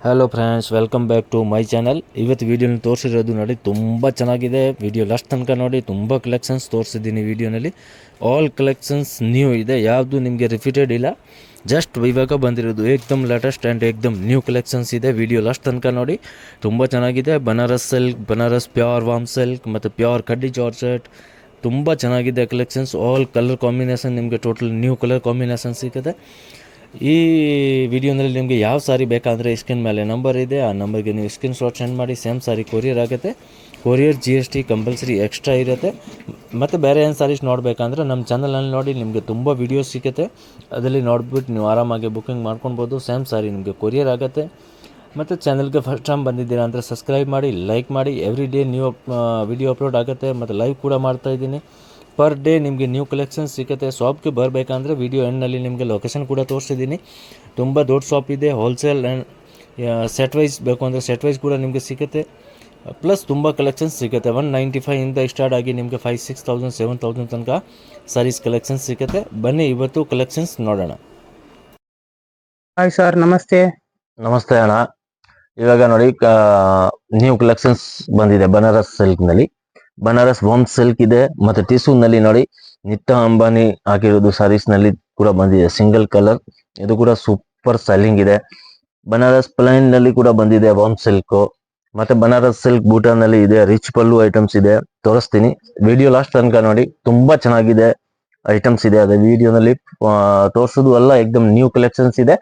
Hello friends, welcome back to my channel. ಇವತ್ತು ವೀಡಿಯೋನ ತೋರಿಸಿರೋದು ನೋಡಿ, ತುಂಬ ಚೆನ್ನಾಗಿದೆ. ವಿಡಿಯೋ ಲಾಸ್ಟ್ ತನಕ ನೋಡಿ. ತುಂಬ ಕಲೆಕ್ಷನ್ಸ್ ತೋರಿಸಿದ್ದೀನಿ ವೀಡಿಯೋನಲ್ಲಿ. ಆಲ್ ಕಲೆಕ್ಷನ್ಸ್ ನ್ಯೂ ಇದೆ, ಯಾವುದು ನಿಮಗೆ ರಿಪೀಟೆಡ್ ಇಲ್ಲ. ಜಸ್ಟ್ ಇವಾಗ ಬಂದಿರೋದು ಏಕ್ದಮ್ ಲೇಟೆಸ್ಟ್ ಆ್ಯಂಡ್ ಏಕ್ದಮ್ ನ್ಯೂ ಕಲೆಕ್ಷನ್ಸ್ ಇದೆ. ವಿಡಿಯೋ ಲಾಸ್ಟ್ ತನಕ ನೋಡಿ, ತುಂಬ ಚೆನ್ನಾಗಿದೆ. Banaras silk, Banaras pure warm silk ಮತ್ತು ಪ್ಯೂರ್ ಕಡ್ಡಿ ಜಾರ್ಜೆಟ್, ತುಂಬ ಚೆನ್ನಾಗಿದೆ ಕಲೆಕ್ಷನ್ಸ್. ಆಲ್ ಕಲರ್ ಕಾಂಬಿನೇಷನ್ ನಿಮಗೆ ಟೋಟಲ್ ನ್ಯೂ ಕಲರ್ ಕಾಂಬಿನೇಷನ್ ಸಿಗುತ್ತೆ. ಈ ವಿಡಿಯೋನಲ್ಲಿ ನಿಮಗೆ ಯಾವ ಸಾರಿ ಬೇಕಂದರೆ ಸ್ಕ್ರೀನ್ ಮೇಲೆ ನಂಬರ್ ಇದೆ, ಆ ನಂಬರ್ಗೆ ನೀವು ಸ್ಕ್ರೀನ್ ಶಾಟ್ ಸೆಂಡ್ ಮಾಡಿ. ಸೇಮ್ ಸಾರಿ ಕೊರಿಯರ್ ಆಗುತ್ತೆ. ಕೊರಿಯರ್ GST ಕಂಪಲ್ಸರಿ ಎಕ್ಸ್ಟ್ರಾ ಇರುತ್ತೆ. ಮತ್ತು ಬೇರೆ ಏನು ಸಾರೀಸ್ ನೋಡಬೇಕಂದ್ರೆ ನಮ್ಮ ಚಾನಲಲ್ಲಿ ನೋಡಿ, ನಿಮಗೆ ತುಂಬ ವೀಡಿಯೋಸ್ ಸಿಗುತ್ತೆ. ಅದರಲ್ಲಿ ನೋಡ್ಬಿಟ್ಟು ನೀವು ಆರಾಮಾಗಿ ಬುಕ್ಕಿಂಗ್ ಮಾಡ್ಕೊಳ್ಬೋದು. ಸೇಮ್ ಸಾರಿ ನಿಮಗೆ ಕೊರಿಯರ್ ಆಗುತ್ತೆ. ಮತ್ತು ಚಾನಲ್ಗೆ ಫಸ್ಟ್ ಟೈಮ್ ಬಂದಿದ್ದೀರಾ ಅಂದರೆ ಸಬ್ಸ್ಕ್ರೈಬ್ ಮಾಡಿ, ಲೈಕ್ ಮಾಡಿ. Every day new video upload ಆಗುತ್ತೆ ಮತ್ತು ಲೈವ್ ಕೂಡ ಮಾಡ್ತಾಯಿದ್ದೀನಿ. ಪರ್ ಡೇ ನಿಮಗೆ ನ್ಯೂ ಕಲೆಕ್ಷನ್ಸ್ ಸಿಗುತ್ತೆ. ಶಾಪ್ಗೆ ಬರಬೇಕಂದ್ರೆ ವಿಡಿಯೋ ಎಂಡ್ನಲ್ಲಿ ನಿಮಗೆ ಲೊಕೇಶನ್ ಕೂಡ ತೋರಿಸಿದ್ದೀನಿ. ತುಂಬ ದೊಡ್ಡ ಶಾಪ್ ಇದೆ. ಹೋಲ್ಸೇಲ್ ಆ್ಯಂಡ್ ಸೆಟ್ ವೈಸ್ ಬೇಕು ಅಂದರೆ ಸೆಟ್ ವೈಸ್ ಕೂಡ ನಿಮಗೆ ಸಿಗುತ್ತೆ. ಪ್ಲಸ್ ತುಂಬ ಕಲೆಕ್ಷನ್ಸ್ ಸಿಗುತ್ತೆ. 195 ಇಂದ ಸ್ಟಾರ್ಟ್ ಆಗಿ ನಿಮಗೆ 5,000, 6,000, 7,000 ತನಕ ಸಾರೀಸ್ ಕಲೆಕ್ಷನ್ಸ್ ಸಿಗುತ್ತೆ. ಬನ್ನಿ ಇವತ್ತು ಕಲೆಕ್ಷನ್ಸ್ ನೋಡೋಣ. ಹಾಯ್ ಸರ್, ನಮಸ್ತೆ. ನಮಸ್ತೆ ಅಣ್ಣ. ಇವಾಗ ನೋಡಿ, ನ್ಯೂ ಕಲೆಕ್ಷನ್ಸ್ ಬಂದಿದೆ ಬನಾರಸ್ ಸಿಲ್ಕ್ ನಲ್ಲಿ. ಬನಾರಸ್ ವಾಮ್ ಸಿಲ್ಕ್ ಇದೆ. ಮತ್ತೆ ಟಿಸು ನಲ್ಲಿ ನೋಡಿ, ನಿತ್ಯ ಅಂಬಾನಿ ಹಾಕಿರೋದು ಸಾರೀಸ್ ನಲ್ಲಿ ಕೂಡ ಬಂದಿದೆ. ಸಿಂಗಲ್ ಕಲರ್, ಇದು ಕೂಡ ಸೂಪರ್ ಸೆಲ್ಲಿಂಗ್ ಇದೆ. ಬನಾರಸ್ ಪ್ಲೈನ್ ನಲ್ಲಿ ಕೂಡ ಬಂದಿದೆ ವಾಮ್ ಸಿಲ್ಕ್. ಮತ್ತೆ ಬನಾರಸ್ ಸಿಲ್ಕ್ ಬೂಟನ್ ನಲ್ಲಿ ಇದೆ. ರಿಚ್ ಪಲ್ಲು ಐಟಮ್ಸ್ ಇದೆ, ತೋರಿಸ್ತೀನಿ. ವಿಡಿಯೋ ಲಾಸ್ಟ್ ತನಕ ನೋಡಿ, ತುಂಬಾ ಚೆನ್ನಾಗಿದೆ ಐಟಮ್ಸ್ ಇದೆ. ಅದೇ ವಿಡಿಯೋನಲ್ಲಿ ತೋರಿಸೋದು ಅಲ್ಲ, ಏಕ್ದಮ್ ನ್ಯೂ ಕಲೆಕ್ಷನ್ಸ್ ಇದೆ.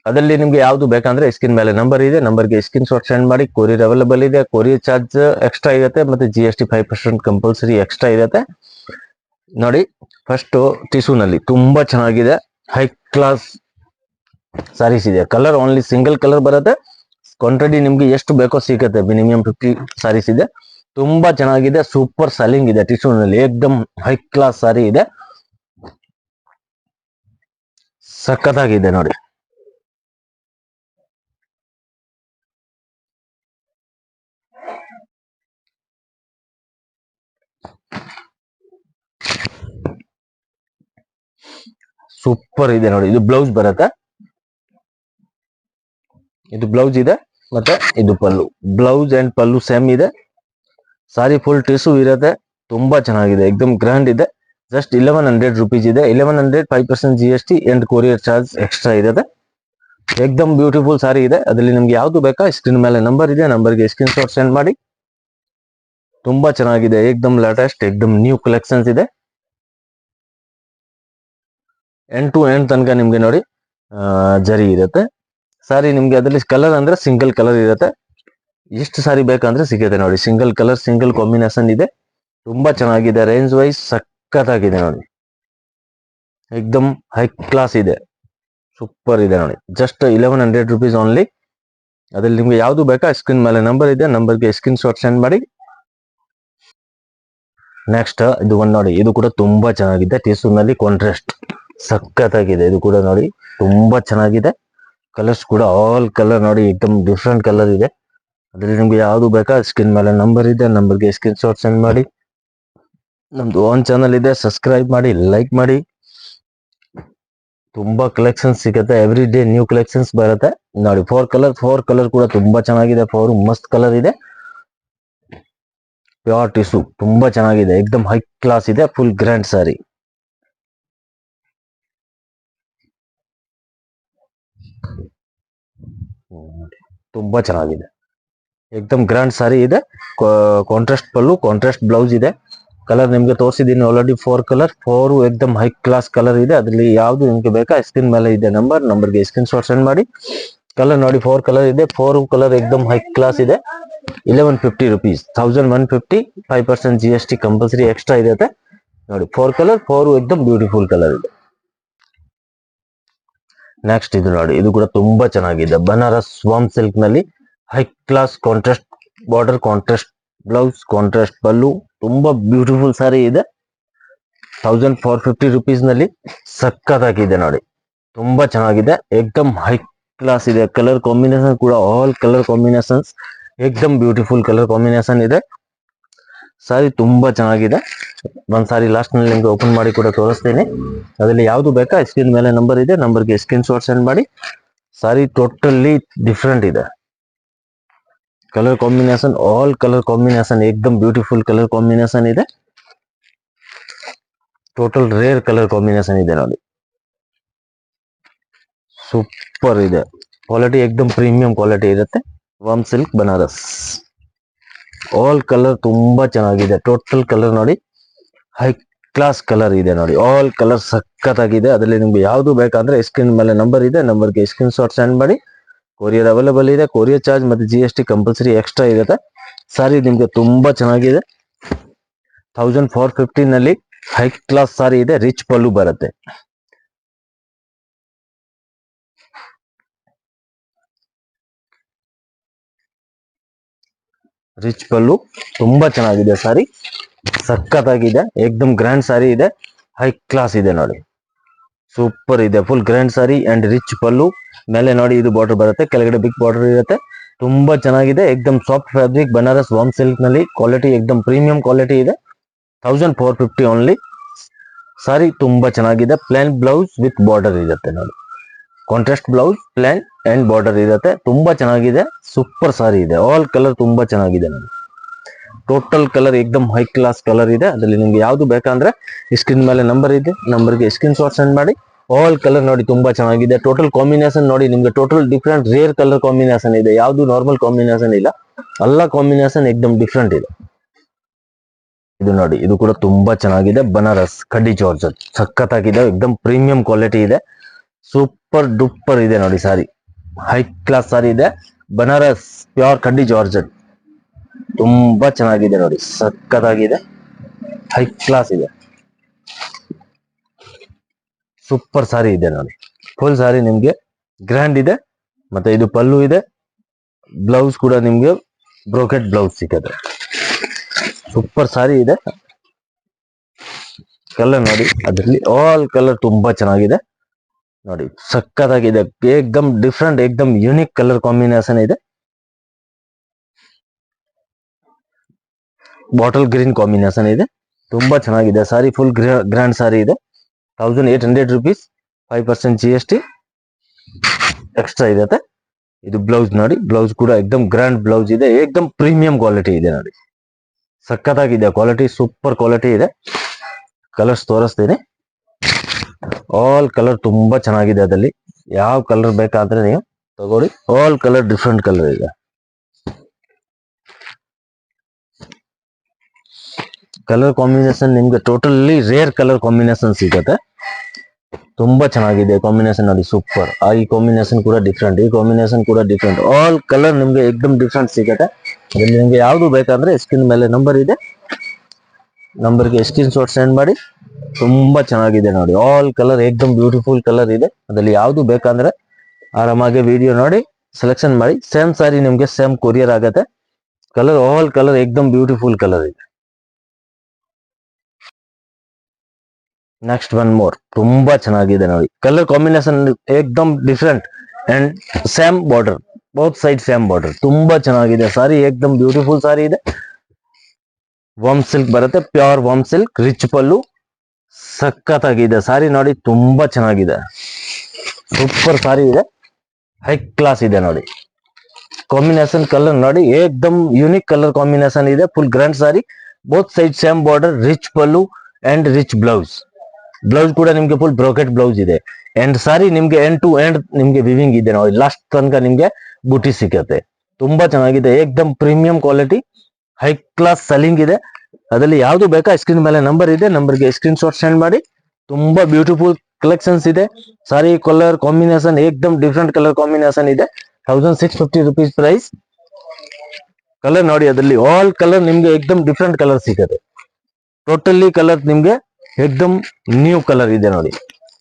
ಅದರಲ್ಲಿ ನಿಮ್ಗೆ ಯಾವ್ದು ಬೇಕಂದ್ರೆ ಸ್ಕ್ರೀನ್ ಮೇಲೆ ನಂಬರ್ ಇದೆ, ನಂಬರ್ಗೆ ಸ್ಕ್ರೀನ್ ಶಾಟ್ ಸೆಂಡ್ ಮಾಡಿ. ಕೊರಿಯರ್ ಅವೈಲೇಬಲ್ ಇದೆ. ಕೊರಿಯರ್ ಚಾರ್ಜ್ ಎಕ್ಸ್ಟ್ರಾ ಇರುತ್ತೆ, ಮತ್ತೆ GST 5% ಕಂಪಲ್ಸರಿ ಎಕ್ಸ್ಟ್ರಾ ಇರುತ್ತೆ. ನೋಡಿ, ಫಸ್ಟ್ ಟಿಸು ನಲ್ಲಿ ತುಂಬಾ ಚೆನ್ನಾಗಿದೆ. ಹೈ ಕ್ಲಾಸ್ ಸಾರೀಸ್ ಇದೆ. ಕಲರ್ ಓನ್ಲಿ ಸಿಂಗಲ್ ಕಲರ್ ಬರುತ್ತೆ. ಕ್ವಾಂಟಿಟಿ ನಿಮ್ಗೆ ಎಷ್ಟು ಬೇಕೋ ಸಿಗುತ್ತೆ. ಮಿನಿಮಮ್ 50 ಸಾರೀಸ್ ಇದೆ. ತುಂಬಾ ಚೆನ್ನಾಗಿದೆ, ಸೂಪರ್ ಸೆಲ್ಲಿಂಗ್ ಇದೆ. ಟಿಸು ನಲ್ಲಿ ಏಕ್ದಮ್ ಹೈ ಕ್ಲಾಸ್ ಸಾರಿ ಇದೆ, ಸಖತ್ತಾಗಿದೆ ನೋಡಿ. ಸೂಪರ್ ಇದೆ ನೋಡಿ. ಇದು ಬ್ಲೌಸ್ ಬರುತ್ತೆ, ಇದು ಬ್ಲೌಸ್ ಇದೆ, ಮತ್ತೆ ಇದು ಪಲ್ಲು. ಬ್ಲೌಸ್ ಅಂಡ್ ಪಲ್ಲು ಸೇಮ್ ಇದೆ. ಸಾರಿ ಫುಲ್ ಟಿಸು ಇರುತ್ತೆ. ತುಂಬಾ ಚೆನ್ನಾಗಿದೆ, ಎಕ್ದಮ್ ಗ್ರ್ಯಾಂಡ್ ಇದೆ. ಜಸ್ಟ್ 1100 ರುಪೀಸ್ ಇದೆ. 1100, 5% GST and courier charge extra ಇರುತ್ತೆ. ಎಕ್ದಮ್ ಬ್ಯೂಟಿಫುಲ್ ಸಾರಿ ಇದೆ. ಅದರಲ್ಲಿ ನಿಮ್ಗೆ ಯಾವ್ದು ಬೇಕಾ ಸ್ಕ್ರೀನ್ ಮೇಲೆ ನಂಬರ್ ಇದೆ, ನಂಬರ್ಗೆ ಸ್ಕ್ರೀನ್ ಶಾಟ್ ಸೆಂಡ್ ಮಾಡಿ. ತುಂಬಾ ಚೆನ್ನಾಗಿದೆ, ಎಕ್ದಮ್ ಲೇಟೆಸ್ಟ್, ಎಕ್ದಮ್ ನ್ಯೂ ಕಲೆಕ್ಷನ್ಸ್ ಇದೆ. ಎಂಡ್ ಟು ಎಂಡ್ ತನಕ ನಿಮ್ಗೆ ನೋಡಿ ಜರಿ ಇರುತ್ತೆ. ಸಾರಿ ನಿಮ್ಗೆ ಅದರಲ್ಲಿ ಕಲರ್ ಅಂದ್ರೆ ಸಿಂಗಲ್ ಕಲರ್ ಇರುತ್ತೆ. ಎಷ್ಟು ಸಾರಿ ಬೇಕಂದ್ರೆ ಸಿಗುತ್ತೆ ನೋಡಿ. ಸಿಂಗಲ್ ಕಲರ್, ಸಿಂಗಲ್ ಕಾಂಬಿನೇಷನ್ ಇದೆ. ತುಂಬಾ ಚೆನ್ನಾಗಿದೆ. ರೇಂಜ್ ವೈಸ್ ಸಖತ್ತಾಗಿದೆ ನೋಡಿ. ಎಕ್ದಮ್ ಹೈ ಕ್ಲಾಸ್ ಇದೆ, ಸೂಪರ್ ಇದೆ ನೋಡಿ. Just 1100 rupees only. ಅದ್ರಲ್ಲಿ ನಿಮ್ಗೆ ಯಾವ್ದು ಬೇಕಾ ಸ್ಕ್ರೀನ್ ಮೇಲೆ ನಂಬರ್ ಇದೆ, ನಂಬರ್ಗೆ ಸ್ಕ್ರೀನ್ ಶಾಟ್ ಸೆಂಡ್ ಮಾಡಿ. ನೆಕ್ಸ್ಟ್ ಇದು ಒಂದು ನೋಡಿ, ಇದು ಕೂಡ ತುಂಬಾ ಚೆನ್ನಾಗಿದೆ. ಟಿಸು ನಲ್ಲಿ ಕಾಂಟ್ರಾಸ್ಟ್ ಸಖತ್ತಾಗಿದೆ. ಇದು ಕೂಡ ನೋಡಿ, ತುಂಬಾ ಚೆನ್ನಾಗಿದೆ. ಕಲರ್ಸ್ ಕೂಡ ಆಲ್ ಕಲರ್ ನೋಡಿ, ಎಕ್ದಮ್ ಡಿಫ್ರೆಂಟ್ ಕಲರ್ ಇದೆ. ಅದ್ರಲ್ಲಿ ನಿಮ್ಗೆ ಯಾವ್ದು ಬೇಕಾ ಸ್ಕ್ರೀನ್ ಮೇಲೆ ನಂಬರ್ ಇದೆ, ನಂಬರ್ಗೆ ಸ್ಕ್ರೀನ್ ಶಾಟ್ ಸೆಂಡ್ ಮಾಡಿ. ನಮ್ದು ಓನ್ ಚಾನಲ್ ಇದೆ, ಸಬ್ಸ್ಕ್ರೈಬ್ ಮಾಡಿ, ಲೈಕ್ ಮಾಡಿ. ತುಂಬಾ ಕಲೆಕ್ಷನ್ಸ್ ಸಿಗುತ್ತೆ. ಎವ್ರಿ ಡೇ ನ್ಯೂ ಕಲೆಕ್ಷನ್ಸ್ ಬರುತ್ತೆ ನೋಡಿ. 4 ಕಲರ್ ಕೂಡ ತುಂಬಾ ಚೆನ್ನಾಗಿದೆ. 4 ಮಸ್ತ್ ಕಲರ್ ಇದೆ. ಪ್ಯೂರ್ ಟಿಸು ತುಂಬಾ ಚೆನ್ನಾಗಿದೆ, ಎಕ್ದಮ್ ಹೈ ಕ್ಲಾಸ್ ಇದೆ. ಫುಲ್ ಗ್ರ್ಯಾಂಡ್ ಸಾರಿ. ತುಂಬಾ ಚೆನ್ನಾಗಿದೆ, ಎಕ್ದಮ್ ಗ್ರ್ಯಾಂಡ್ ಸಾರಿ ಇದೆ. ಕಾಂಟ್ರಾಸ್ಟ್ ಪಲ್ಲು, ಕಾಂಟ್ರಾಸ್ಟ್ ಬ್ಲೌಸ್ ಇದೆ. ಕಲರ್ ನಿಮ್ಗೆ ತೋರಿಸಿದ್ದೀನಿ ಆಲ್ರೆಡಿ. 4 ಕಲರ್, 4 ಎಕ್ದಮ್ ಹೈ ಕ್ಲಾಸ್ ಕಲರ್ ಇದೆ. ಅದರಲ್ಲಿ ಯಾವ್ದು ನಿಮ್ಗೆ ಬೇಕಾ ಸ್ಕ್ರೀನ್ ಮೇಲೆ ಇದೆ ನಂಬರ್, ನಂಬರ್ಗೆ ಸ್ಕ್ರೀನ್ ಶಾಟ್ ಸೆಂಡ್ ಮಾಡಿ. ಕಲರ್ ನೋಡಿ, 4 ಕಲರ್ ಇದೆ. 4 ಕಲರ್ ಎಕ್ದಮ್ ಹೈ ಕ್ಲಾಸ್ ಇದೆ. 1150 ರುಪೀಸ್, 1150, 5% GST ಕಂಪಲ್ಸರಿ ಎಕ್ಸ್ಟ್ರಾ ಇರುತ್ತೆ ನೋಡಿ. 4 ಕಲರ್, 4 ಎಕ್ದಮ್ ಬ್ಯೂಟಿಫುಲ್ ಕಲರ್ ಇದೆ. ನೆಕ್ಸ್ಟ್ ಇದು ನೋಡಿ, ಇದು ಕೂಡ ತುಂಬಾ ಚೆನ್ನಾಗಿದೆ. ಬನಾರಸ್ ವಾಮ್ ಸಿಲ್ಕ್ ನಲ್ಲಿ high class contrast border, contrast blouse, contrast pallu, ತುಂಬಾ ಬ್ಯೂಟಿಫುಲ್ ಸಾರಿ ಇದೆ. 1450 ರುಪೀಸ್ ನಲ್ಲಿ ಸಖತ್ತಾಗಿದೆ ನೋಡಿ. ತುಂಬಾ ಚೆನ್ನಾಗಿದೆ, ಎಕ್ದಮ್ ಹೈ ಕ್ಲಾಸ್ ಇದೆ. ಕಲರ್ ಕಾಂಬಿನೇಷನ್ ಕೂಡ ಆಲ್ ಕಲರ್ ಕಾಂಬಿನೇಷನ್ಸ್, ಎಕ್ದಮ್ ಬ್ಯೂಟಿಫುಲ್ ಕಲರ್ ಕಾಂಬಿನೇಷನ್ ಇದೆ. ಸಾರಿ ತುಂಬಾ ಚೆನ್ನಾಗಿದೆ. ಒಂದ್ ಸಾರಿ ಲಾಸ್ಟ್ ನಲ್ಲಿ ನಿಮ್ಗೆ ಓಪನ್ ಮಾಡಿ ಕೂಡ ತೋರಿಸ್ತೀನಿ. ಅದರಲ್ಲಿ ಯಾವ್ದು ಬೇಕಾ ಸ್ಕ್ರೀನ್ ಮೇಲೆ ನಂಬರ್ ಇದೆ, ನಂಬರ್ಗೆ ಸ್ಕ್ರೀನ್ ಶಾಟ್ ಸೆಂಡ್ ಮಾಡಿ. ಸಾರಿ ಟೋಟಲಿ ಡಿಫ್ರೆಂಟ್ ಇದೆ. Colour combination, all colour combination ಏಕ್ದಮ್ ಬ್ಯೂಟಿಫುಲ್ ಕಲರ್ ಕಾಂಬಿನೇಷನ್ ಇದೆ. ಟೋಟಲ್ ರೇರ್ ಕಲರ್ ಕಾಂಬಿನೇಷನ್ ಇದೆ ನೋಡಿ. ಸೂಪರ್ ಇದೆ. ಕ್ವಾಲಿಟಿ ಏಕ್ದಮ್ ಪ್ರೀಮಿಯಂ ಕ್ವಾಲಿಟಿ ಇರುತ್ತೆ. Warm silk Banaras. All colour ತುಂಬಾ ಚೆನ್ನಾಗಿದೆ. ಟೋಟಲ್ ಕಲರ್ ನೋಡಿ ಹೈ ಕ್ಲಾಸ್ ಕಲರ್ ಇದೆ ನೋಡಿ. ಆಲ್ ಕಲರ್ ಸಖತ್ತಾಗಿದೆ. ಅದರಲ್ಲಿ ನಿಮ್ಗೆ ಯಾವ್ದು ಬೇಕಂದ್ರೆ ಸ್ಕ್ರೀನ್ ಮೇಲೆ ನಂಬರ್ ಇದೆ, ನಂಬರ್ಗೆ ಸ್ಕ್ರೀನ್ ಶಾಟ್ ಸೆಂಡ್ ಮಾಡಿ. ಕೊರಿಯರ್ ಅವೈಲೇಬಲ್ ಇದೆ. ಕೊರಿಯರ್ ಚಾರ್ಜ್ ಮತ್ತೆ GST ಕಂಪಲ್ಸರಿ ಎಕ್ಸ್ಟ್ರಾ ಇರುತ್ತೆ. ಸಾರಿ ನಿಮ್ಗೆ ತುಂಬಾ ಚೆನ್ನಾಗಿದೆ. 1450 ನಲ್ಲಿ ಹೈ ಕ್ಲಾಸ್ ಸಾರಿ ಇದೆ. ರಿಚ್ ಪಲ್ಲು ಬರುತ್ತೆ. ರಿಚ್ ಪಲ್ಲು ತುಂಬಾ ಚೆನ್ನಾಗಿದೆ. ಸಾರಿ ಸಖತ್ತಾಗಿದೆ. ಏಕ್ದಮ್ ಗ್ರ್ಯಾಂಡ್ ಸಾರಿ ಇದೆ. ಹೈ ಕ್ಲಾಸ್ ಇದೆ ನೋಡಿ. ಸೂಪರ್ ಇದೆ. Full grand sari and rich pallu. ಮೇಲೆ ನೋಡಿ ಇದು ಬಾರ್ಡರ್ ಬರುತ್ತೆ, ಕೆಳಗಡೆ ಬಿಗ್ ಬಾರ್ಡರ್ ಇರುತ್ತೆ. ತುಂಬಾ ಚೆನ್ನಾಗಿದೆ. ಏಕ್ದಮ್ soft fabric Banaras warm silk ನಲ್ಲಿ ಕ್ವಾಲಿಟಿ ಏಕ್ದಮ್ ಪ್ರೀಮಿಯಂ ಕ್ವಾಲಿಟಿ ಇದೆ. 1450 ಓನ್ಲಿ. ಸಾರಿ ತುಂಬಾ ಚೆನ್ನಾಗಿದೆ. ಪ್ಲೇನ್ ಬ್ಲೌಸ್ ವಿತ್ ಬಾರ್ಡರ್ ಇರುತ್ತೆ ನೋಡಿ. Contrast blouse, plain and border ಇರುತ್ತೆ. ತುಂಬಾ ಚೆನ್ನಾಗಿದೆ. ಸೂಪರ್ ಸಾರಿ ಇದೆ. ಆಲ್ ಕಲರ್ ತುಂಬಾ ಚೆನ್ನಾಗಿದೆ ನೋಡಿ. ಟೋಟಲ್ ಕಲರ್ ಏಕ್ದಮ್ ಹೈ ಕ್ಲಾಸ್ ಕಲರ್ ಇದೆ. ಅದರಲ್ಲಿ ನಿಮ್ಗೆ ಯಾವ್ದು ಬೇಕಂದ್ರೆ ಸ್ಕ್ರೀನ್ ಮೇಲೆ ನಂಬರ್ ಇದೆ, ನಂಬರ್ಗೆ ಸ್ಕ್ರೀನ್ ಶಾಟ್ ಸೆಂಡ್ ಮಾಡಿ. ಆಲ್ ಕಲರ್ ನೋಡಿ ತುಂಬಾ ಚೆನ್ನಾಗಿದೆ. ಟೋಟಲ್ ಕಾಂಬಿನೇಷನ್ ನೋಡಿ ನಿಮ್ಗೆ total different rare colour combination ಇದೆ. ಯಾವ್ದು ನಾರ್ಮಲ್ ಕಾಂಬಿನೇಷನ್ ಇಲ್ಲ. ಎಲ್ಲ ಕಾಂಬಿನೇಷನ್ ಏಕ್ದಮ್ ಡಿಫ್ರೆಂಟ್ ಇದೆ. ಇದು ನೋಡಿ, ಇದು ಕೂಡ ತುಂಬಾ ಚೆನ್ನಾಗಿದೆ. ಬನಾರಸ್ ಕಡ್ಡಿ ಜಾರ್ಜೆಟ್ ಸಖತ್ತಾಗಿದೆ. ಏಕ್ದಮ್ ಪ್ರೀಮಿಯಂ ಕ್ವಾಲಿಟಿ ಇದೆ. ಸೂಪರ್ ಡೂಪರ್ ಇದೆ ನೋಡಿ. ಸಾರಿ ಹೈ ಕ್ಲಾಸ್ ಸಾರಿ ಇದೆ. ಬನಾರಸ್ ಪ್ಯೂರ್ ಕಡ್ಡಿ ಜಾರ್ಜೆಟ್ ತುಂಬಾ ಚೆನ್ನಾಗಿದೆ ನೋಡಿ. ಸಖತ್ತಾಗಿದೆ. ಹೈ ಕ್ಲಾಸ್ ಇದೆ. ಸೂಪರ್ ಸಾರಿ ಇದೆ ನೋಡಿ. ಫುಲ್ ಸಾರಿ ನಿಮ್ಗೆ ಗ್ರ್ಯಾಂಡ್ ಇದೆ. ಮತ್ತೆ ಇದು ಪಲ್ಲು ಇದೆ. ಬ್ಲೌಸ್ ಕೂಡ ನಿಮ್ಗೆ ಬ್ರೋಕೆಟ್ ಬ್ಲೌಸ್ ಸಿಗುತ್ತೆ. ಸೂಪರ್ ಸಾರಿ ಇದೆ. ಕಲರ್ ನೋಡಿ, ಅದರಲ್ಲಿ ಆಲ್ ಕಲರ್ ತುಂಬಾ ಚೆನ್ನಾಗಿದೆ ನೋಡಿ. ಸಖತ್ತಾಗಿದೆ. ಏಕ್ದಮ್ ಡಿಫ್ರೆಂಟ್, ಏಕ್ದಮ್ ಯೂನಿಕ್ ಕಲರ್ ಕಾಂಬಿನೇಷನ್ ಇದೆ. ಬಾಟಲ್ ಗ್ರೀನ್ ಕಾಂಬಿನೇಷನ್ ಇದೆ. ತುಂಬಾ ಚೆನ್ನಾಗಿದೆ. ಸಾರಿ ಫುಲ್ ಗ್ರ್ಯಾಂಡ್ ಸಾರಿ ಇದೆ. 1800 rupees. 5% GST ಎಕ್ಸ್ಟ್ರಾ ಇರುತ್ತೆ. ಇದು ಬ್ಲೌಸ್ ನೋಡಿ. ಬ್ಲೌಸ್ ಕೂಡ ಏಕ್ದಮ್ ಗ್ರ್ಯಾಂಡ್ ಬ್ಲೌಸ್ ಇದೆ. ಏಕ್ದಮ್ ಪ್ರೀಮಿಯಂ ಕ್ವಾಲಿಟಿ ಇದೆ ನೋಡಿ. ಸಖತ್ತಾಗಿದೆ. ಕ್ವಾಲಿಟಿ ಸೂಪರ್ ಕ್ವಾಲಿಟಿ ಇದೆ. ಕಲರ್ಸ್ ತೋರಿಸ್ತೀನಿ. ಆಲ್ ಕಲರ್ ತುಂಬಾ ಚೆನ್ನಾಗಿದೆ. ಅದರಲ್ಲಿ ಯಾವ ಕಲರ್ ಬೇಕಾದ್ರೆ ನೀವು ತಗೊಳ್ಳಿ. ಆಲ್ ಕಲರ್ ಡಿಫ್ರೆಂಟ್ ಕಲರ್ ಇದೆ. ಕಲರ್ ಕಾಂಬಿನೇಷನ್ ನಿಮ್ಗೆ ಟೋಟಲಿ ರೇರ್ ಕಲರ್ ಕಾಂಬಿನೇಷನ್ ಸಿಗುತ್ತೆ. ತುಂಬಾ ಚೆನ್ನಾಗಿದೆ ಕಾಂಬಿನೇಷನ್ ನೋಡಿ. ಸೂಪರ್. ಈ ಕಾಂಬಿನೇಷನ್ ಕೂಡ ಡಿಫ್ರೆಂಟ್, ಈ ಕಾಂಬಿನೇಷನ್ ಕೂಡ ಡಿಫ್ರೆಂಟ್. ಆಲ್ ಕಲರ್ ನಿಮ್ಗೆ ಏಕ್ದಮ್ ಡಿಫ್ರೆಂಟ್ ಸಿಗುತ್ತೆ. ಅದರಲ್ಲಿ ನಿಮ್ಗೆ ಯಾವ್ದು ಬೇಕಂದ್ರೆ ಸ್ಕ್ರೀನ್ ಮೇಲೆ ನಂಬರ್ ಇದೆ, ನಂಬರ್ಗೆ ಸ್ಕ್ರೀನ್ ಶಾಟ್ ಸೆಂಡ್ ಮಾಡಿ. ತುಂಬಾ ಚೆನ್ನಾಗಿದೆ ನೋಡಿ. ಆಲ್ ಕಲರ್ ಏಕ್ದಮ್ ಬ್ಯೂಟಿಫುಲ್ ಕಲರ್ ಇದೆ. ಅದರಲ್ಲಿ ಯಾವ್ದು ಬೇಕಂದ್ರೆ ಆರಾಮಾಗಿ ವಿಡಿಯೋ ನೋಡಿ ಸೆಲೆಕ್ಷನ್ ಮಾಡಿ. ಸೇಮ್ ಸಾರಿ ನಿಮ್ಗೆ ಸೇಮ್ ಕೊರಿಯರ್ ಆಗತ್ತೆ. ಕಲರ್ ಆಲ್ ಕಲರ್ ಏಕ್ದಮ್ ಬ್ಯೂಟಿಫುಲ್ ಕಲರ್ ಇದೆ. Next one more. ತುಂಬಾ ಚೆನ್ನಾಗಿದೆ ನೋಡಿ. ಕಲರ್ ಕಾಂಬಿನೇಷನ್ ಏಕ್ದಮ್ different and same border, both side same border. ತುಂಬಾ ಚೆನ್ನಾಗಿದೆ. ಸಾರಿ ಏಕ್ದಮ್ ಬ್ಯೂಟಿಫುಲ್ ಸಾರಿ ಇದೆ. ವಾಮ್ ಸಿಲ್ಕ್ ಬರುತ್ತೆ. Pure warm silk. Rich pallu. ಸಖತ್ತಾಗಿದೆ. ಸಾರಿ ನೋಡಿ ತುಂಬಾ ಚೆನ್ನಾಗಿದೆ. ಸೂಪರ್ ಸಾರಿ ಇದೆ. ಹೈ ಕ್ಲಾಸ್ ಇದೆ ನೋಡಿ. ಕಾಂಬಿನೇಷನ್ ಕಲರ್ ನೋಡಿ ಏಕ್ದಮ್ ಯೂನಿಕ್ ಕಲರ್ ಕಾಂಬಿನೇಷನ್ ಇದೆ. Full grand sari. Both side same border. Rich pallu and rich blouse. Blouse ಕೂಡ ನಿಮ್ಗೆ ಫುಲ್ ಬ್ರೋಕೆಟ್ ಬ್ಲೌಸ್ ಇದೆ. ಅಂಡ್ ಸಾರಿ ನಿಮ್ಗೆ ಎಂಡ್ ಟು ಎಂಡ್ ನಿಮ್ಗೆ ವಿವಿಂಗ್ ಇದೆ ನೋಡಿ. ಲಾಸ್ಟ್ ತನಕ ನಿಮ್ಗೆ ಬುಟಿ ಸಿಗುತ್ತೆ. ತುಂಬಾ ಚೆನ್ನಾಗಿದೆ. ಏಕ್ದಮ್ premium quality. High class selling ಇದೆ. ಅದರಲ್ಲಿ ಯಾವ್ದು ಬೇಕಾ ಸ್ಕ್ರೀನ್ ಮೇಲೆ ನಂಬರ್ ಇದೆ, ನಂಬರ್ಗೆ ಸ್ಕ್ರೀನ್ ಶಾಟ್ ಸೆಂಡ್ ಮಾಡಿ. ತುಂಬಾ ಬ್ಯೂಟಿಫುಲ್ ಕಲೆಕ್ಷನ್ಸ್ ಇದೆ. ಸಾರಿ ಕಲರ್ ಕಾಂಬಿನೇಷನ್ ಏಕ್ದಮ್ ಡಿಫ್ರೆಂಟ್ ಕಲರ್ ಕಾಂಬಿನೇಷನ್ ಇದೆ. 1650 rupees ಪ್ರೈಸ್. ಕಲರ್ ನೋಡಿ, ಅದರಲ್ಲಿ ಆಲ್ ಕಲರ್ ನಿಮ್ಗೆ ಏಕ್ದಮ್ ಡಿಫ್ರೆಂಟ್ ಕಲರ್ ಸಿಗುತ್ತೆ. ಟೋಟಲಿ ಕಲರ್ ನಿಮ್ಗೆ ಏಕ್ದಮ್ ನ್ಯೂ ಕಲರ್ ಇದೆ ನೋಡಿ.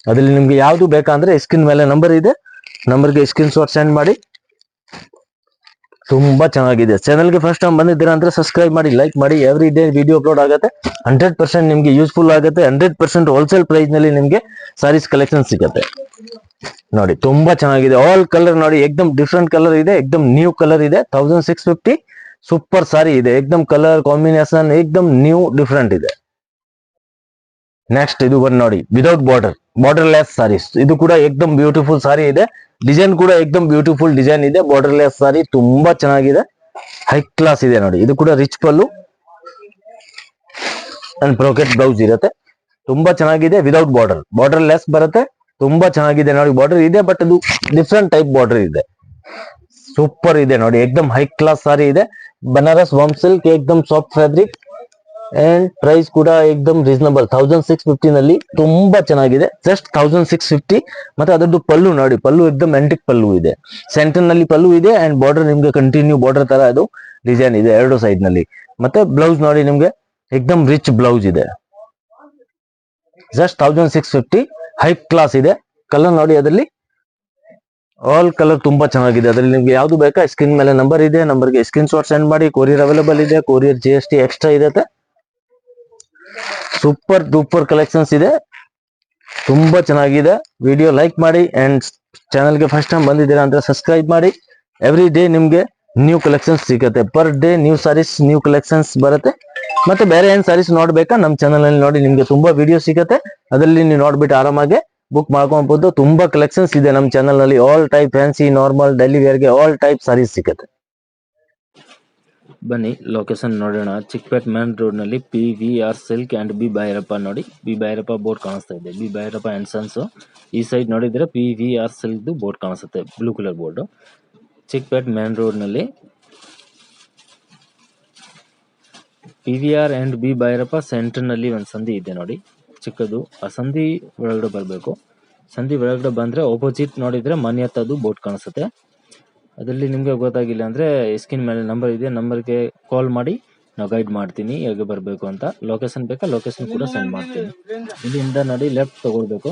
ಅದರಲ್ಲಿ ನಿಮ್ಗೆ ಯಾವ್ದು ಬೇಕಂದ್ರೆ ಸ್ಕ್ರೀನ್ ಮೇಲೆ ನಂಬರ್ ಇದೆ, ನಂಬರ್ಗೆ ಸ್ಕ್ರೀನ್ ಶಾಟ್ ಸೆಂಡ್ ಮಾಡಿ. ತುಂಬಾ ಚೆನ್ನಾಗಿದೆ. ಚಾನಲ್ಗೆ ಫಸ್ಟ್ ಟೈಮ್ ಬಂದಿದ್ದೀರಾ ಅಂದ್ರೆ ಸಬ್ಸ್ಕ್ರೈಬ್ ಮಾಡಿ, ಲೈಕ್ ಮಾಡಿ. ಎವ್ರಿ ಡೇ ವಿಡಿಯೋ ಅಪ್ಲೋಡ್ ಆಗುತ್ತೆ. 100% ನಿಮ್ಗೆ ಯೂಸ್ಫುಲ್ ಆಗುತ್ತೆ. 100% ಹೋಲ್ಸೇಲ್ ಪ್ರೈಸ್ ನಲ್ಲಿ ನಿಮ್ಗೆ ಸಾರೀಸ್ ಕಲೆಕ್ಷನ್ ಸಿಗುತ್ತೆ ನೋಡಿ. ತುಂಬಾ ಚೆನ್ನಾಗಿದೆ. ಆಲ್ ಕಲರ್ ನೋಡಿ ಏಕ್ದಮ್ ಡಿಫ್ರೆಂಟ್ ಕಲರ್ ಇದೆ. ಏಕ್ದಮ್ ನ್ಯೂ ಕಲರ್ ಇದೆ. 1650. ಸೂಪರ್ ಸಾರಿ ಇದೆ. ಏಕ್ದಮ್ ಕಲರ್ ಕಾಂಬಿನೇಷನ್ ಏಕ್ದಮ್ ನ್ಯೂ ಡಿಫ್ರೆಂಟ್ ಇದೆ. ನೆಕ್ಸ್ಟ್ ಇದು ಬಂದು ನೋಡಿ without border, borderless saris. ಇದು ಕೂಡ ಏಕ್ದಮ್ ಬ್ಯೂಟಿಫುಲ್ ಸಾರಿ ಇದೆ. ಡಿಸೈನ್ ಕೂಡ ಏಕ್ದಮ್ ಬ್ಯೂಟಿಫುಲ್ ಡಿಸೈನ್ ಇದೆ. ಬಾರ್ಡರ್ಲೆಸ್ ಸಾರಿ ತುಂಬಾ ಚೆನ್ನಾಗಿದೆ, ಹೈ ಕ್ಲಾಸ್ ಇದೆ ನೋಡಿ. ಇದು ಕೂಡ rich pallu and brocade blouse ಇರುತ್ತೆ. ತುಂಬಾ ಚೆನ್ನಾಗಿದೆ, ವಿದೌಟ್ ಬಾರ್ಡರ್, ಬಾರ್ಡರ್ ಲೆಸ್ ಬರುತ್ತೆ. ತುಂಬಾ ಚೆನ್ನಾಗಿದೆ ನೋಡಿ. ಬಾರ್ಡರ್ ಇದೆ ಬಟ್ ಅದು ಡಿಫ್ರೆಂಟ್ ಟೈಪ್ ಬಾರ್ಡರ್ ಇದೆ. ಸೂಪರ್ ಇದೆ ನೋಡಿ, ಏಕ್ದಮ್ ಹೈ ಕ್ಲಾಸ್ ಸಾರಿ ಇದೆ. ಬನಾರಸ್ ವಾಮ್ ಸಿಲ್ಕ್, ಏಕ್ದಮ್ ಸಾಫ್ಟ್ ಫ್ಯಾಬ್ರಿಕ್ ಅಂಡ್ ಪ್ರೈಸ್ ಕೂಡ ಏಕ್ದಮ್ ರೀಸನಬಲ್ 1650 ನಲ್ಲಿ. ತುಂಬಾ ಚೆನ್ನಾಗಿದೆ, ಜಸ್ಟ್ 1650. ಮತ್ತೆ ಅದರದ್ದು ಪಲ್ಲು ನೋಡಿ, ಪಲ್ಲು ಏಕ್ದಮ್ ಆಂಟಿಕ್ ಪಲ್ಲು ಇದೆ. ಸೆಂಟರ್ ನಲ್ಲಿ ಪಲ್ಲು ಇದೆ ಅಂಡ್ ಬಾರ್ಡರ್ ನಿಮ್ಗೆ ಕಂಟಿನ್ಯೂ ಬಾರ್ಡರ್ ತರ ಅದು ಡಿಸೈನ್ ಇದೆ ಎರಡು ಸೈಡ್ ನಲ್ಲಿ. ಮತ್ತೆ ಬ್ಲೌಸ್ ನೋಡಿ ನಿಮ್ಗೆ ಏಕ್ದಮ್ ರಿಚ್ ಬ್ಲೌಸ್ ಇದೆ. ಜಸ್ಟ್ 1650, ಹೈ ಕ್ಲಾಸ್ ಇದೆ. ಕಲರ್ ನೋಡಿ, ಅದರಲ್ಲಿ ಆಲ್ ಕಲರ್ ತುಂಬಾ ಚೆನ್ನಾಗಿದೆ. ಅದರಲ್ಲಿ ನಿಮ್ಗೆ ಯಾವ್ದು ಬೇಕಾ ಸ್ಕ್ರೀನ್ ಮೇಲೆ ನಂಬರ್ ಇದೆ, ನಂಬರ್ಗೆ ಸ್ಕ್ರೀನ್ ಶಾಟ್ ಸೆಂಡ್ ಮಾಡಿ. ಕೊರಿಯರ್ ಅವೈಲೇಬಲ್ ಇದೆ, ಕೊರಿಯರ್ GST ಎಕ್ಸ್ಟ್ರಾ ಇರುತ್ತೆ. ಸೂಪರ್ ಡೂಪರ್ ಕಲೆಕ್ಷನ್ಸ್ ಇದೆ, ತುಂಬಾ ಚೆನ್ನಾಗಿದೆ. ವಿಡಿಯೋ ಲೈಕ್ ಮಾಡಿ ಅಂಡ್ ಚಾನಲ್ಗೆ ಫಸ್ಟ್ ಟೈಮ್ ಬಂದಿದ್ದೀರಾ ಅಂದ್ರೆ ಸಬ್ಸ್ಕ್ರೈಬ್ ಮಾಡಿ. ಎವ್ರಿ ಡೇ ನಿಮ್ಗೆ ನ್ಯೂ ಕಲೆಕ್ಷನ್ಸ್ ಸಿಗುತ್ತೆ. Per day new saris, new collections ಬರುತ್ತೆ. ಮತ್ತೆ ಬೇರೆ ಏನ್ ಸಾರೀಸ್ ನೋಡ್ಬೇಕಾ ನಮ್ಮ ಚಾನಲ್ ಅಲ್ಲಿ ನೋಡಿ, ನಿಮ್ಗೆ ತುಂಬಾ ವಿಡಿಯೋ ಸಿಗುತ್ತೆ. ಅದರಲ್ಲಿ ನೀವು ನೋಡ್ಬಿಟ್ಟು ಆರಾಮಾಗಿ ಬುಕ್ ಮಾಡ್ಕೊಬಹುದು. ತುಂಬಾ ಕಲೆಕ್ಷನ್ಸ್ ಇದೆ ನಮ್ಮ ಚಾನಲ್ ನಲ್ಲಿ. All type fancy, normal, daily ವೇರ್ಗೆ ಆಲ್ ಟೈಪ್ ಸಾರೀಸ್ ಸಿಗುತ್ತೆ. ಬನ್ನಿ ಲೊಕೇಶನ್ ನೋಡೋಣ. ಚಿಕ್ಕಪೇಟ್ ಮೇನ್ ರೋಡ್ ನಲ್ಲಿ PVR silk and B Bhairappa ನೋಡಿ, ಬಿ ಭೈರಪ್ಪ ಬೋರ್ಡ್ ಕಾಣಿಸ್ತಾ ಇದೆ. B Bhairappa and sons. ಈ ಸೈಡ್ ನೋಡಿದ್ರೆ PVR ಸಿಲ್ಕ್ ಬೋರ್ಡ್ ಕಾಣಿಸುತ್ತೆ, blue colour board. Chickpet main road ನಲ್ಲಿ PVR and B Bhairappa centre ನಲ್ಲಿ ಒಂದು ಸಂಧಿ ಇದೆ ನೋಡಿ, ಚಿಕ್ಕದು. ಆ ಸಂಧಿ ಒಳಗಡೆ ಬರಬೇಕು. ಸಂಧಿ ಒಳಗಡೆ ಬಂದ್ರೆ ಆಪೋಸಿಟ್ ನೋಡಿದ್ರೆ ಮನೆ ಹತ್ತದು ಬೋರ್ಡ್ ಕಾಣಿಸುತ್ತೆ. ಅದರಲ್ಲಿ ನಿಮ್ಗೆ ಗೊತ್ತಾಗಿಲ್ಲ ಅಂದ್ರೆ ಸ್ಕ್ರೀನ್ ಮೇಲೆ ನಂಬರ್ ಇದೆ, ನಂಬರ್ಗೆ ಕಾಲ್ ಮಾಡಿ ನಾವು ಗೈಡ್ ಮಾಡ್ತೀನಿ ಹೇಗೆ ಬರಬೇಕು ಅಂತ. ಲೊಕೇಶನ್ ಬೇಕಾ, ಲೊಕೇಶನ್ ಕೂಡ ಸೆಂಡ್ ಮಾಡ್ತೀನಿ. ಇಲ್ಲಿಂದ ನೋಡಿ ಲೆಫ್ಟ್ ತಗೊಳ್ಬೇಕು.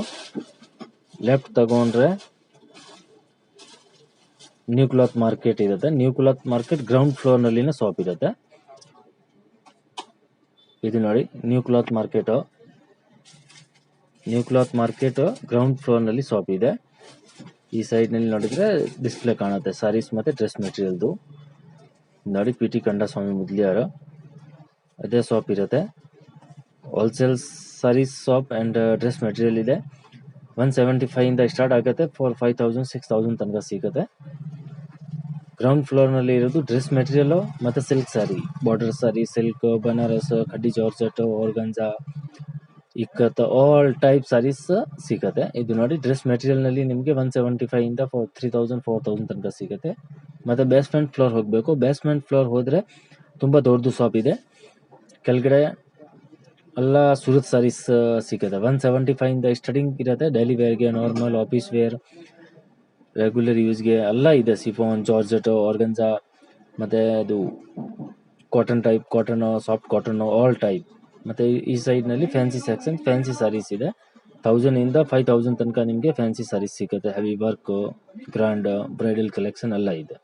ಲೆಫ್ಟ್ ತಗೊಂಡ್ರೆ ನ್ಯೂ ಕ್ಲಾತ್ ಮಾರ್ಕೆಟ್ ಇರುತ್ತೆ. New cloth market ground floor ನಲ್ಲಿನ ಶಾಪ್ ಇರುತ್ತೆ. ಇದು ನೋಡಿ new cloth market. New cloth market ground floor ನಲ್ಲಿ ಶಾಪ್ ಇದೆ. ಈ ಸೈಡ್ ನಲ್ಲಿ ನೋಡಿದ್ರೆ ಡಿಸ್ಪ್ಲೇ ಕಾಣುತ್ತೆ ಸಾರೀಸ್ ಮತ್ತೆ ಡ್ರೆಸ್ ಮೆಟೀರಿಯಲ್ದು ನೋಡಿ. PT ಕಂಡಸ್ವಾಮಿ ಮುದ್ಲಿಯಾರ ಅದೇ ಶಾಪ್ ಇರುತ್ತೆ. Wholesale saris shop and dress material ಇದೆ. 175 ಇಂದ ಸ್ಟಾರ್ಟ್ ಆಗುತ್ತೆ, 5000 6000 ತನಕ ಸಿಗುತ್ತೆ. ಗ್ರೌಂಡ್ ಫ್ಲೋರ್ ನಲ್ಲಿ ಇರೋದು ಡ್ರೆಸ್ ಮೆಟೀರಿಯಲ್ ಮತ್ತೆ silk sari, border sari, silk, Banaras, khaddi georgette, organza, ikat, all type saris ಸಿಗುತ್ತೆ. ಇದು ನೋಡಿ ಡ್ರೆಸ್ ಮೆಟೀರಿಯಲ್ ನಲ್ಲಿ ನಿಮಗೆ 175 ಇಂದ 3000 4000 ತನಕ ಸಿಗುತ್ತೆ. ಮತ್ತೆ ಬೇಸ್ಮೆಂಟ್ ಫ್ಲೋರ್ ಹೋಗಬೇಕು. ಬೇಸ್ಮೆಂಟ್ ಫ್ಲೋರ್ ಹೋದ್ರೆ ತುಂಬಾ ದೊಡ್ಡದು ಶಾಪ್ ಇದೆ. ಕೆಳಗಡೆ ಎಲ್ಲ ಸೂರತ್ ಸಾರೀಸ್ ಸಿಗುತ್ತೆ. 175 ಇಂದ ಸ್ಟಾರ್ಟಿಂಗ್ ಇರುತ್ತೆ. ಡೈಲಿ ವೇರ್ಗೆ, ನಾರ್ಮಲ್, ಆಫೀಸ್ ವೇರ್, ರೆಗ್ಯುಲರ್ ಯೂಸ್ಗೆ ಎಲ್ಲ ಇದೆ. ಸಿಫಾನ್, ಜಾರ್ಜೆಟ್, ಆರ್ಗಂಜಾ, ಮತ್ತೆ ಅದು cotton type, cotton, soft cotton, all type. ಮತ್ತೆ ಈ ಸೈಡ್ ನಲ್ಲಿ ಫ್ಯಾನ್ಸಿ ಸೆಕ್ಷನ್, ಫ್ಯಾನ್ಸಿ ಸಾರೀಸ್ ಇದೆ. 1000 ಇಂದ 5000 ತನಕ ನಿಮಗೆ ಫ್ಯಾನ್ಸಿ ಸಾರೀಸ್ ಸಿಗುತ್ತೆ. Heavy work, grand, bridal collection ಎಲ್ಲ ಇದೆ.